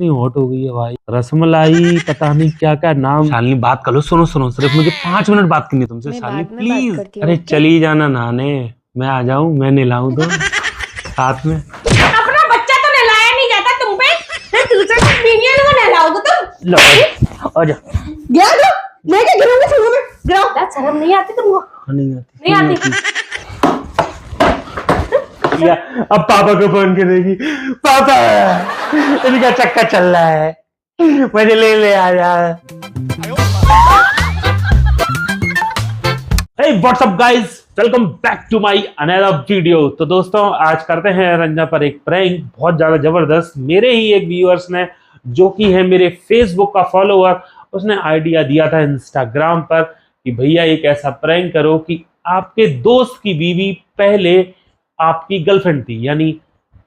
कितनी हॉट हो गई है भाई। रसमलाई पता नहीं क्या क्या नाम। शालिनी बात कर लो, सुनो सुनो, सिर्फ मुझे 5 मिनट बात करनी है तुमसे। शालिनी प्लीज। अरे चली जाना नहाने, मैं आ जाऊं, मैं नहलाऊं तो साथ में। अपना बच्चा तो नहलाया नहीं जाता तुम पे, दूसरे को बीवियां को नहलाओगे तुम। लो आ जा। गिरा दो, लेके गिरोगे शुरू में। गिराओ, शर्म नहीं आती तुमको? नहीं आती। या अब पापा को फोन करेगी, पापा इनका चक्कर चल रहा है, मुझे ले आ जा। Hey, what's up guys? Welcome back to my another video। तो दोस्तों आज करते हैं रंजना पर एक प्रैंक, बहुत ज्यादा जबरदस्त। मेरे ही एक व्यूअर्स ने, जो कि है मेरे फेसबुक का फॉलोअर, उसने आइडिया दिया था इंस्टाग्राम पर कि भैया एक ऐसा प्रैंक करो कि आपके दोस्त की बीवी पहले आपकी गर्लफ्रेंड थी। यानी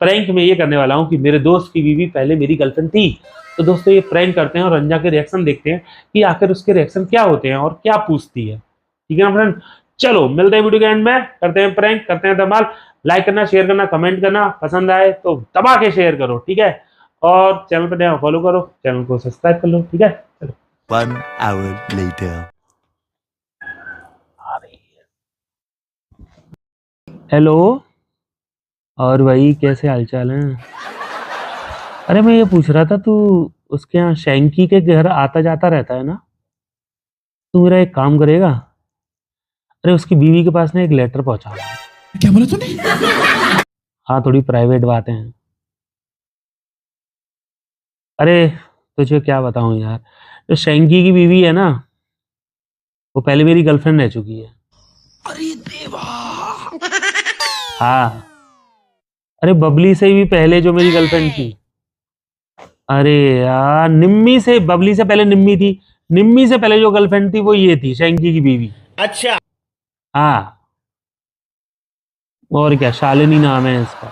प्रैंक में ये करने वाला हूं कि मेरे दोस्त की बीवी पहले मेरी गर्लफ्रेंड थी। तो दोस्तों ये प्रैंक करते हैं और रंजना के रिएक्शन देखते हैं कि आखिर उसके रिएक्शन क्या होते हैं और क्या पूछती है। ठीक है ना फ्रेंड, चलो मिलते हैं वीडियो के एंड में, करते हैं प्रैंक, करते हैं धमाल। लाइक करना, शेयर करना, कमेंट करना, पसंद आए तो दबा के शेयर करो, ठीक है। और चैनल पर नया फॉलो करो, चैनल को सब्सक्राइब कर लो, ठीक है। चलो 1 hour later। हेलो, और भाई कैसे हालचाल हैं? अरे मैं ये पूछ रहा था, तू उसके यहाँ शैंकी के घर आता जाता रहता है ना? तू मेरा एक काम करेगा, अरे उसकी बीवी के पास ना एक लेटर पहुंचा। क्या बोला तूने? हाँ, थोड़ी प्राइवेट बातें हैं। अरे तुझे क्या बताऊं यार, जो शैंकी की बीवी है ना, वो पहले मेरी गर्लफ्रेंड रह चुकी है। अरे देवा। हाँ, अरे बबली से भी पहले जो मेरी गर्लफ्रेंड थी। अरे यार निम्मी से, बबली से पहले निम्मी थी, निम्मी से पहले जो गर्लफ्रेंड थी वो ये थी, शैंकी की बीवी। अच्छा। हाँ, और क्या, शालिनी नाम है इसका।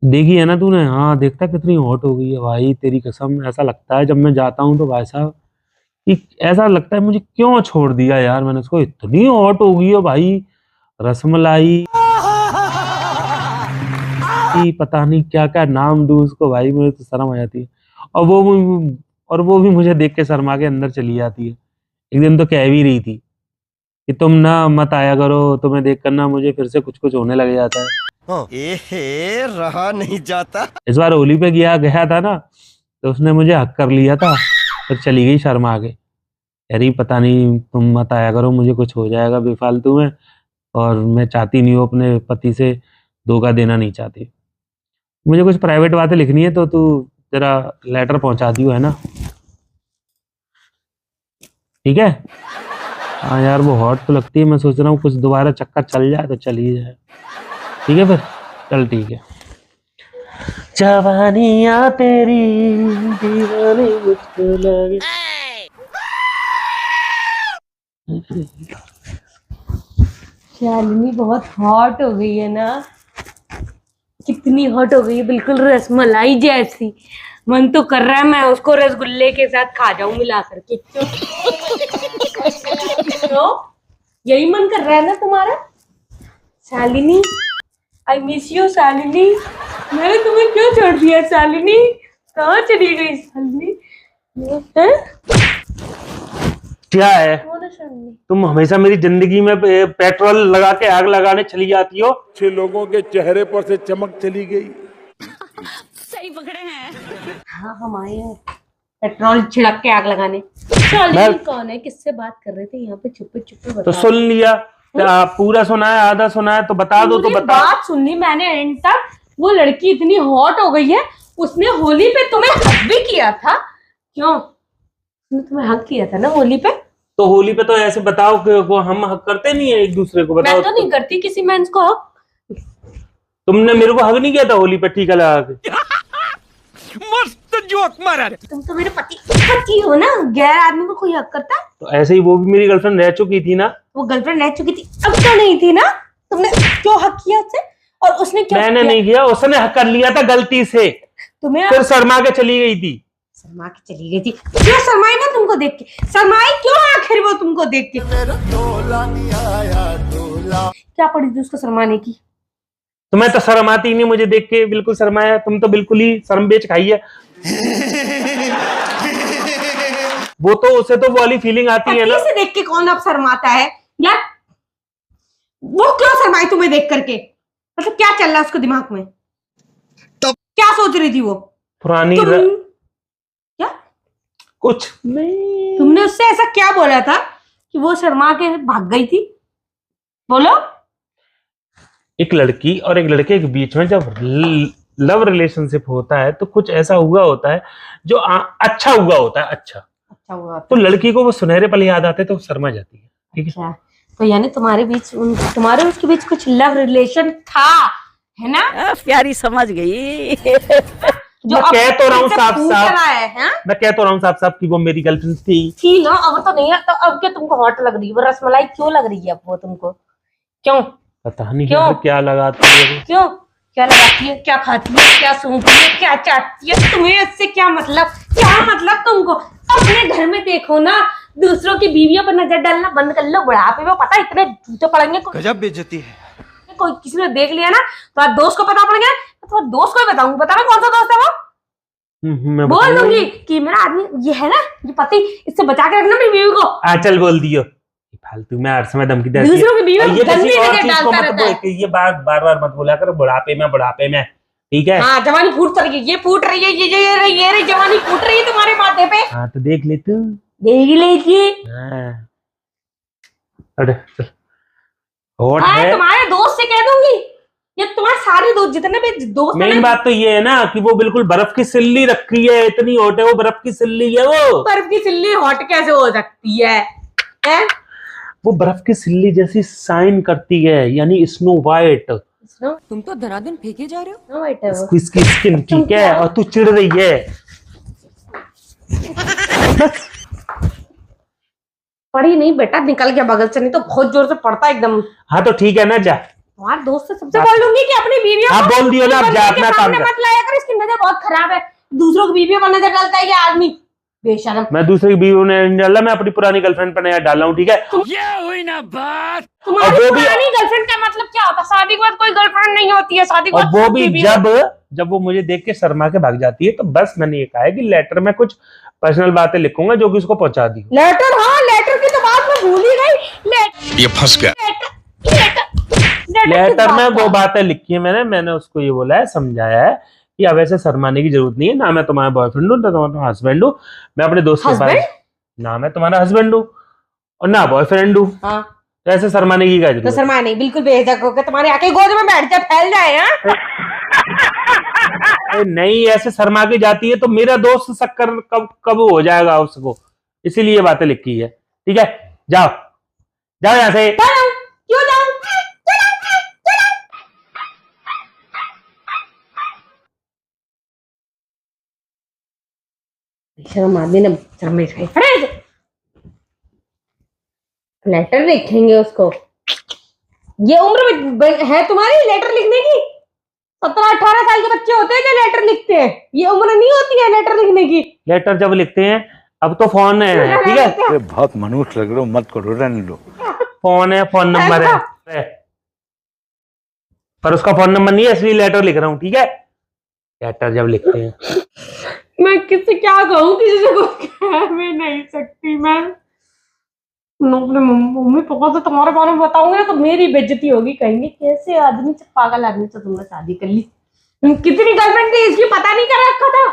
देखी है ना तूने? हाँ, देखता कितनी हॉट हो गई है भाई, तेरी कसम। ऐसा लगता है जब मैं जाता हूँ तो भाई साहब, कि ऐसा लगता है मुझे क्यों छोड़ दिया यार मैंने उसको। इतनी हॉट हो गई है भाई, रसमलाई पता नहीं क्या क्या नाम दूं उसको भाई, मुझे तो शर्म आ जाती है। और वो भी मुझे देख के शर्मा के अंदर चली जाती है। एक दिन तो कह भी रही थी कि तुम ना मत आया करो, तुम्हें देख कर ना मुझे फिर से कुछ कुछ होने लग जाता है। एहे, रहा नहीं जाता। इस बार होली पे गया था ना, तो उसने मुझे हक कर लिया था, फिर चली गई शर्मा के। अरे पता नहीं, तुम मत आया करो, मुझे कुछ हो जाएगा बेफालतू में, और मैं चाहती नहीं हूँ, अपने पति से धोखा देना नहीं चाहती। मुझे कुछ प्राइवेट बातें लिखनी है, तो तू जरा लेटर पहुंचा दियो, है ना? ठीक है। हाँ यार, वो हॉट तो लगती है, मैं सोच रहा हूँ कुछ दोबारा चक्कर चल जाए तो चल ही जाए। ठीक है फिर, चल ठीक है। जवानियाँ तेरी दीवानी मुझको लगे। शालिनी बहुत हॉट हो गई है ना, कितनी हॉट हो गई है, बिल्कुल रसमलाई जैसी। मन तो कर रहा है मैं उसको रसगुल्ले के साथ खा जाऊं मिला करके। तो यही मन कर रहा है ना तुम्हारा? Shalini, I miss you Shalini. मैंने तुम्हें क्यों छोड़ दिया शालिनी? कहाँ चली गई शालिनी? क्या है, तुम हमेशा मेरी जिंदगी में पेट्रोल लगा के आग लगाने चली जाती हो। 6 लोगों के चेहरे पर से चमक चली गई। सही पकड़े हैं। हाँ, हम आए हैं पेट्रोल छिड़क के आग लगाने। शालिनी कौन है, किससे बात कर रहे थे यहाँ पे चुप्पे चुप्पे? तो सुन लिया, पूरा सुना है आधा सुना है? तो बता दो, तो बता। बात सुननी मैंने एंड तक। वो लड़की इतनी हॉट हो गई है, उसने होली पे तुम्हें हक भी किया था। क्यों? उसने तुम्हें हक किया था ना होली पे? तो होली पे तो ऐसे बताओ कि हम हक करते नहीं है एक दूसरे को, बताओ। मैं तो नहीं करती किसी मेंस को हक। तुमने मेरे को हक नहीं किया था होली पे टीका लगा के? मस्त जोक मारा। तुम तो मेरे पति हो ना, गैर आदमी को कोई हक करता? तो ऐसे ही वो भी मेरी गर्लफ्रेंड रह चुकी थी ना। वो गर्लफ्रेंड रह चुकी थी, अब तो नहीं थी ना? तुमने क्यों हक किया उससे? और उसने क्यों? मैंने नहीं किया, उसने हक कर लिया था गलती से, तुम्हें फिर शर्मा के चली गई थी। शर्मा के चली गई थी? क्यों शर्माई वो तुमको देख के? शर्माई क्यों आखिर वो तुमको देख के? क्या पड़ी थी उसको शर्माने की? तुम्हें तो शर्म आती ही नहीं मुझे देख के, बिल्कुल शर्माया। तुम तो बिल्कुल ही शर्म बेच खाई है। वो तो उसे तो वो वाली फीलिंग आती है ना। पति से देख के कौन अब शर्माता है यार? वो क्यों शर्माई तुम्हें देख करके? मतलब क्या चल रहा है उसके दिमाग में? तब क्या सोच रही थी वो? पुरानी क्या कुछ नहीं। तुमने उससे ऐसा क्या बोला था कि वो शर्मा के भाग गई थी? बोलो। एक लड़की और एक लड़के के बीच में जब लव रिलेशनशिप होता है तो कुछ ऐसा हुआ होता है जो अच्छा हुआ होता है। अच्छा हुआ तो लड़की को वो सुनहरे पल याद आते तो वो शर्मा जाती है। ठीक है, तो यानी तुम्हारे उसके बीच कुछ लव रिलेशन था, है ना? प्यारी समझ गई। जो मैं कह तो रहा हूँ साफ पूछ साफ, रहा है, हाँ? मैं कह तो रहा हूँ साफ साफ कि वो मेरी गर्लफ्रेंड थी ना। अब तो नहीं है, तो अब क्या तुमको हॉट लग रही है? वो रसमलाई क्यों लग रही है अब वो तुमको? क्यों? पता नहीं क्यों? क्या लगाती है। क्यों? क्या लगाती है, क्या खाती है, क्या सूंघती है, क्या चाटती है? तुम्हें इससे क्या मतलब? क्या मतलब तुमको? अपने घर में देखो ना, दूसरों की बीवियों पर नजर डालना बंद कर लो। बुढ़ापे में पता इतने जूते पड़ेंगे, गजब बेइज्जती है। कोई किसी ने देख लिया ना तो आज दोस्त को पता पड़ेगा, तो तुम्हारे दोस्त को ही बताऊंगी। बता मैं कौन सा दोस्त है वो? मैं बोल दूंगी कि मेरा आदमी ये है ना, ये पति, इससे बचा के रखना मेरी बीवी को। चल बोल दियो। फालतू में हर समय धमकी देती है। दूसरों की बीवी और ये गंदी किसी और नजर चीज को डालता मत रहता बोल है। कि ये बात बार बार मत बोला कर, बुढ़ापे में। ठीक है, हाँ, जवानी फूट रही है, ये फूट रही है, ये रही जवानी फूट रही है तुम्हारे माथे पे। हाँ तो देख ले तू। देख लीजिए। हाँ अरे चल, हॉट हाँ, है। तुम्हारे दोस्त से कह दूंगी, ये तुम्हारे सारे दोस्त जितने भी दोस्त हैं मेन ना, बात तो ये है ना कि वो बिल्कुल बर्फ की सिल्ली रखी है, इतनी हॉट है वो, बर्फ की सिल्ली है वो। बर्फ की सिल्ली हॉट कैसे हो सकती है? हैं? वो बर्फ की सिल्ली जैसी साइन करती है, यानी स्नो वाइट। तुम तो धराधन फेंके जा रहे हो। स्नो वाइट है वो। इसकी स्किन ठीक है, और तू चिढ़ रही है। पड़ी नहीं बेटा, निकल गया बगल से, नहीं तो बहुत जोर से पड़ता एकदम। हाँ तो ठीक है ना, जा। तुम्हारे दोस्त से सबसे बोल दूंगी कि अपनी बीवियों हाँ, बोल दियो ना, अब जा अपना काम कर। मत लाया कर, इसकी नजर बहुत खराब है। दूसरों की बीवियों पर नजर डालता है ये आदमी, बेशरम। मैं दूसरी बीवी ने नहीं डाला, मैं अपनी पुरानी गर्लफ्रेंड पर नया डाल रहा हूँ। ठीक है, ये हुई ना बात। तुम्हारी और वो भी- पुरानी गर्लफ्रेंड का मतलब क्या होता है? शादी के बाद कोई गर्लफ्रेंड नहीं होती है, शादी के और बाद वो सब भी बीवी जब वो मुझे देख के शर्मा के भाग जाती है तो बस मैंने ये कहा है कि लेटर में कुछ पर्सनल बातें लिखूंगा जो कि उसको पहुंचा दी। लेटर, हाँ लेटर की तो बात मैं भूल ही गई। ये फंस गया। लेटर में वो बातें लिखी है मैंने उसको ये बोला है, समझाया है कि अब ऐसे शर्माने की जरूरत नहीं है, ना मैं तुम्हारा बॉयफ्रेंड हूँ ना तुम्हारा हस्बैंड हूँ। मैं अपने दोस्त के पास, ना मैं तुम्हारा हस्बैंड हूँ और ना बॉयफ्रेंड हूँ, हाँ, तो ऐसे शर्माने की क्या तो जरूरत है? शर्मा नहीं, बिल्कुल बेझक होकर तुम्हारे आके गोद में बैठ जा, फैल जाए। हाँ, अरे नहीं, ऐसे शर्मा के जाती है तो मेरा दोस्त शक्कर कब हो जाएगा उसको, इसीलिए ये बातें लिखी है। ठीक है, जाओ जाओ यहाँ से। क्यों जाऊं? शर्म आदमी ने शर्म खाई। लेटर लिखेंगे उसको? ये उम्र में है तुम्हारी लेटर लिखने की? 17-18 साल के बच्चे होते हैं जो लेटर लिखते हैं, ये उम्र नहीं होती है लेटर लिखने की। लेटर जब लिखते हैं, अब तो फोन है, ठीक है, अरे बहुत मनुष्य लग रहे हो, मत करो, रहने दो। फोन है, फोन नंबर है, पर उसका फोन नंबर नहीं है, इसलिए लेटर लिख रहा हूँ। ठीक है, लेटर जब लिखते हैं। मैं किससे क्या कहूँ, किसी से कुछ कह भी नहीं सकती। मैं अपने मम्मी पापा से तुम्हारे बारे में बताऊंगी तो मेरी बेइज्जती होगी, कहेंगे कैसे आदमी से, पागल आदमी से तुमने शादी कर ली। कितनी गर्लफ्रेंड थी इसकी पता नहीं कर रखा था।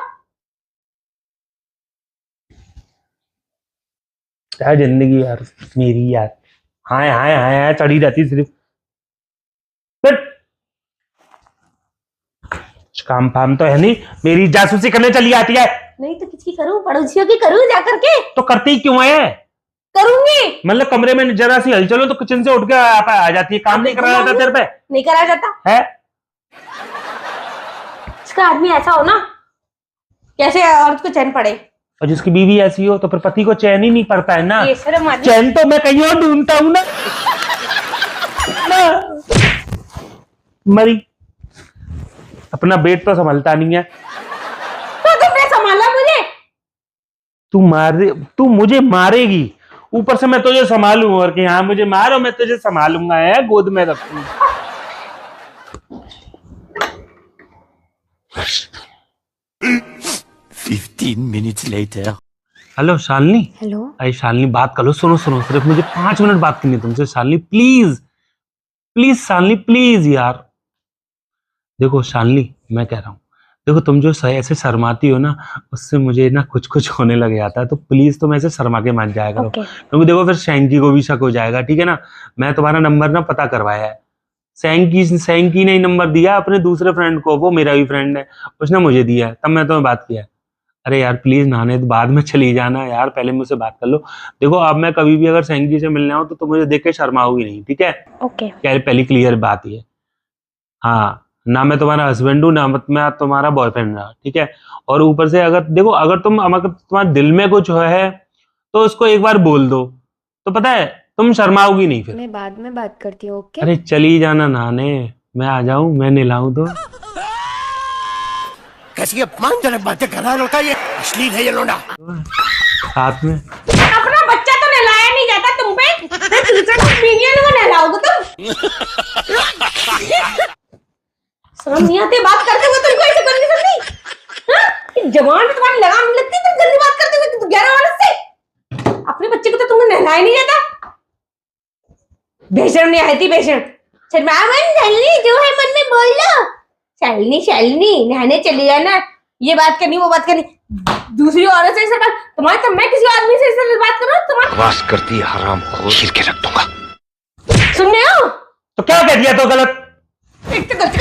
क्या जिंदगी यार मेरी यार, हाय हाय हाय हाय चढ़ी रहती सिर्फ। बट काम फाम तो है नहीं, मेरी जासूसी करने चली आती है। नहीं तो किसकी करूं? पड़ोसियों की करूं जा करके? तो करती क्यों है? करूंगी। मतलब कमरे में जरा सी हलचल हो तो किचन से उठ के आ जाती है। काम नहीं करा जाता तेरे पे? नहीं करा जाता है। इसका आदमी ऐसा हो ना, कैसे औरत को चैन पड़े। और जिसकी बीवी ऐसी हो तो फिर पति को चैन ही नहीं पड़ता है ना। ये शर्म आदमी। चैन तो मैं कहीं और ढूंढता हूं ना। मरी अपना पेट तो संभलता नहीं है। तो तुमने संभाला मुझे? तू मुझे मारेगी, ऊपर से मैं तुझे संभालूं, और कि हाँ मुझे मारो मैं तुझे संभालूंगा, है गोद में रखूंगा। 15 minutes later. Hello Shalini. Hello. अरे शालिनी बात कर लो, सुनो सुनो, सिर्फ मुझे 5 मिनट बात करनी है तुमसे Shalini, please please Shalini please यार। देखो शालिनी मैं कह रहा हूँ, देखो तुम जो ऐसे शर्माती हो ना, उससे मुझे ना कुछ कुछ होने लग जाता है, तो प्लीज तुम ऐसे शर्मा के मत जाया करो, क्योंकि देखो फिर सैंकी को भी शक हो जाएगा, ठीक है ना। मैं तुम्हारा नंबर ना पता करवाया है, सैंकी ने ही नंबर दिया अपने दूसरे फ्रेंड को, वो मेरा भी फ्रेंड है, उसने मुझे दिया है, तब मैं तुम्हें बात किया है। अरे यार प्लीज नहाने तो बाद में चली जाना यार, पहले मुझसे बात कर लो। देखो अब मैं कभी भी अगर सैंकी से मिलने आऊँ तो तुम मुझे देख के शर्माओगी नहीं, ठीक है। ओके। क्या पहली क्लियर बात ये, हाँ ना मैं तुम्हारा हस्बैंड हूँ ना मैं तुम्हारा बॉयफ्रेंड रहा, ठीक है। और ऊपर से अगर देखो अगर तुम्हारे दिल में कुछ है तो उसको एक बार बोल दो, तो पता है तुम शर्माओगी नहीं फिर। मैं बाद में बात करती हूँ। ओके। अरे चली जाना नहाने, मैं आ जाऊं, मैं नहलाऊं तो। कैसी अपमानजनक बातें कर रहा है लड़का, ये अश्लील है ये लोंडा। साथ में अपना बच्चा तो नहलाया नहीं जाता तुम पे, दूसरे मिनियन को नहलाओगे तुम। शर्म नहीं आती बात करते हुए तुमको ऐसे करनी सकती? हाँ? जवान पे तुम्हारी लगाम नहीं लगती तुम गंदी बात करते हुए 11 वर्ष से। अपने बच्चे को तो तुमने नहलाया नहीं जाता। बेशर्म नहीं आती, बेशर्म। शालिनी जो है मन में बोल लो। शालिनी नहाने चली जाना, ये बात करनी वो बात करनी, दूसरी औरत से ऐसे बात, तुम्हारे तो मैं किसी आदमी से ऐसे बात कर रहा हूँ तुम्हारे। बकवास करती है हराम खोर, छील के रख दूंगा। सुन रहे हो? तो क्या कह दिया तो गलत? एक तो गलती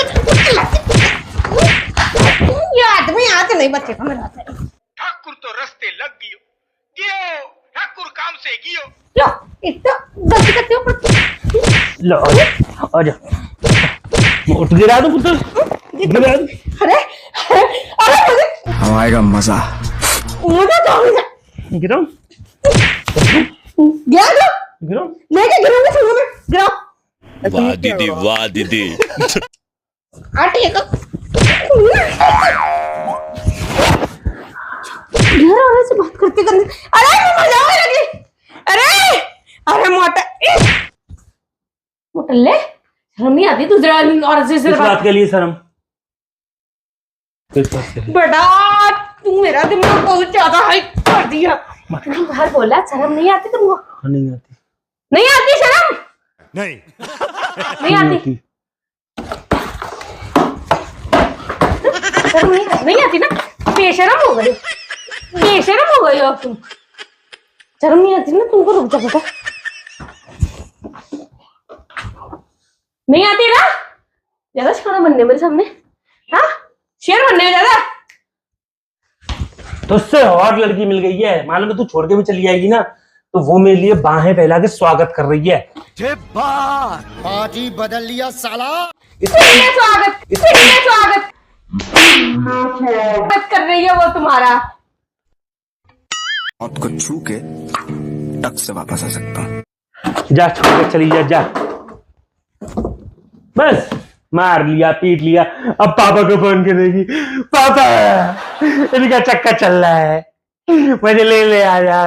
ये आदमी आके नहीं बचेगा मेरा। ठाकुर तो रस्ते लग गियो ठाकुर काम से गियो। लो एक तो गलती करते हो। लो आ जा, उठ गिरा दो गिरा दो। अरे अरे हम आएगा मजा। मुझे तो गिराओ गिरा दो, गिराओ। लेके गिराऊंगा सुनो मैं, गिराओ। वाह दीदी वाह दीदी। आटे को घर वाले से बात करते करते, अरे मैं मर जाने लगी। अरे अरे मोटल्ले शर्म नहीं आती दूसरे औरत से किस बात के लिए शर्म? किस बात के लिए? बेटा तू मेरा दिमाग बहुत ज्यादा हाई कर दिया। बाहर बोला शर्म नहीं आती तुमको? नहीं आती, नहीं आती शर्म? नहीं नहीं आती, शर्म नहीं आती ना? बेशरम हो गई हो अब तुम। शर्म नहीं आती ना तुमको? रुक जा बेटा, नहीं आती ना? ज्यादा शर्म बनने मेरे सामने, हाँ शेर बनने में ज्यादा। तो उससे और लड़की मिल गई है, मालूम है तू छोड़ के भी चली जाएगी ना, तो वो मेरे लिए बाहें फैला के स्वागत कर रही है। पार्टी बदल लिया साला। इसलिए स्वागत कर रही है वो तुम्हारा। मौत को छू के टक से वापस आ सकता हूँ। जा छोड़ के चली जा। बस मार लिया पीट लिया, अब पापा को फोन करेगी, पापा इनका चक्का चल रहा है, मुझे ले आ जा।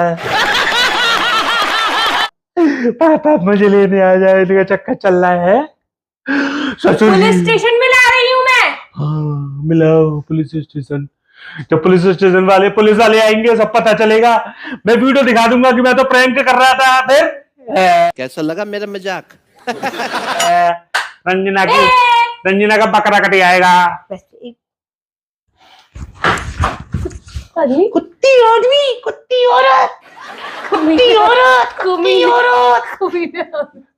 पापा मुझे लेने आ जाए, इनका चक्का चल रहा है। ससुर पुलिस स्टेशन में ला रही हूँ मैं। हाँ मिलाओ पुलिस स्टेशन, जब पुलिस स्टेशन वाले पुलिस वाले आएंगे सब पता चलेगा, मैं वीडियो दिखा दूंगा कि मैं तो प्रैंक कर रहा था। फिर कैसा लगा मेरा मजाक? रंजना का बकरा कट आएगा। कुत्ती औरत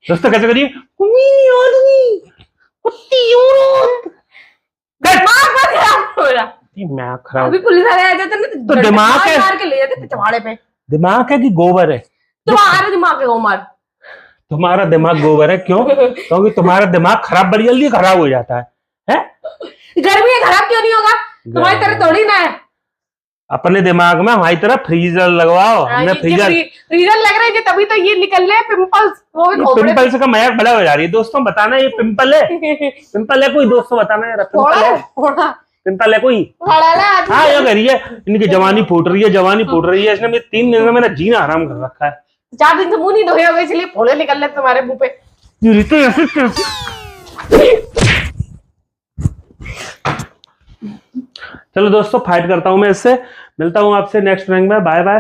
दोस्तों कैसे करिए? दिमाग खराब, अभी पुलिस वाले आ जाते ना तो दिमाग है, मार के ले जाते पिछवाड़े पे। दिमाग है कि गोबर है? तुम्हारा दिमाग है उमर। तुम्हारा दिमाग गोबर है, क्यों? क्योंकि तुम्हारा दिमाग खराब बड़ी जल्दी खराब हो जाता है? गर्मी है, खराब क्यों नहीं होगा? तुम्हारी तरह थोड़ी ना है। अपने दिमाग में हमारी तरह फ्रीजर लगवाओ। हमने फ्रीजर लग रहा है तभी तो ये निकल रहे पिंपल्स। वो भी खोपड़े पिंपल्स का मजाक बड़ा हो जा रही है। दोस्तों बताना ये पिंपल है? पिंपल है कोई? दोस्तों बताना यार, पिंपल है कोई? हाँ ये कह रही है इनकी जवानी फूट रही है, इसने मेरे 3 दिन में मेरा जीना आराम कर रखा है। 4 दिन से मुंह नहीं धोए होगे इसलिए फोड़े निकल रहे तुम्हारे मुंह पे। चलो दोस्तों फाइट करता हूं मैं इससे। मिलता हूँ आपसे नेक्स्ट प्रैंक में। Bye bye.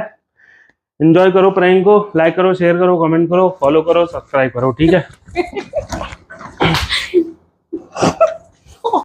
एंजॉय करो प्रैंक को, लाइक करो, शेयर करो, कमेंट करो, फॉलो करो, सब्सक्राइब करो, ठीक है।